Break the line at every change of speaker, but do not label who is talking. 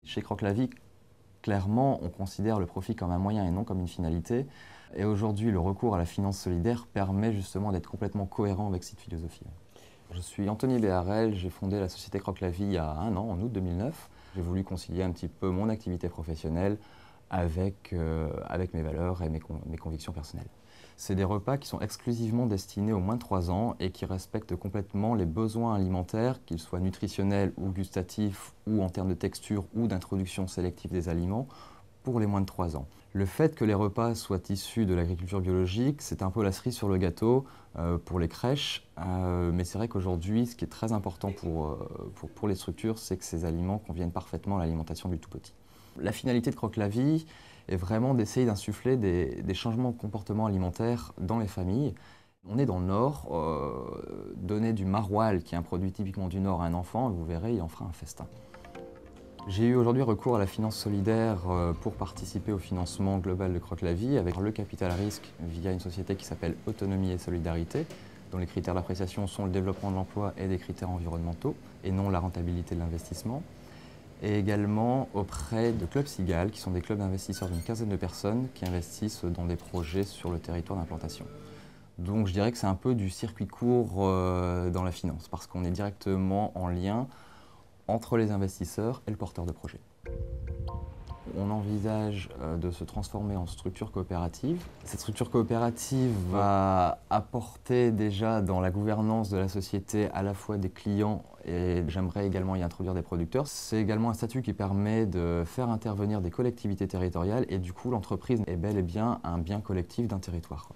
Chez Croque la Vie, clairement, on considère le profit comme un moyen et non comme une finalité. Et aujourd'hui, le recours à la finance solidaire permet justement d'être complètement cohérent avec cette philosophie. Je suis Anthony Béharel, j'ai fondé la société Croque la Vie il y a un an, en août 2009. J'ai voulu concilier un petit peu mon activité professionnelle avec mes valeurs et mes convictions personnelles. C'est des repas qui sont exclusivement destinés aux moins de 3 ans et qui respectent complètement les besoins alimentaires, qu'ils soient nutritionnels ou gustatifs, ou en termes de texture ou d'introduction sélective des aliments, pour les moins de 3 ans. Le fait que les repas soient issus de l'agriculture biologique, c'est un peu la cerise sur le gâteau pour les crèches, mais c'est vrai qu'aujourd'hui, ce qui est très important pour les structures, c'est que ces aliments conviennent parfaitement à l'alimentation du tout petit. La finalité de Croque la Vie est vraiment d'essayer d'insuffler des changements de comportement alimentaire dans les familles. On est dans le Nord, donner du maroilles, qui est un produit typiquement du Nord, à un enfant, vous verrez, il en fera un festin. J'ai eu aujourd'hui recours à la finance solidaire pour participer au financement global de Croque la Vie avec le capital risque via une société qui s'appelle Autonomie et Solidarité, dont les critères d'appréciation sont le développement de l'emploi et des critères environnementaux, et non la rentabilité de l'investissement. Et également auprès de Club Cigale, qui sont des clubs d'investisseurs d'une quinzaine de personnes qui investissent dans des projets sur le territoire d'implantation. Donc je dirais que c'est un peu du circuit court dans la finance, parce qu'on est directement en lien entre les investisseurs et le porteur de projet. On envisage de se transformer en structure coopérative. Cette structure coopérative va apporter déjà dans la gouvernance de la société à la fois des clients et j'aimerais également y introduire des producteurs. C'est également un statut qui permet de faire intervenir des collectivités territoriales et du coup l'entreprise est bel et bien un bien collectif d'un territoire.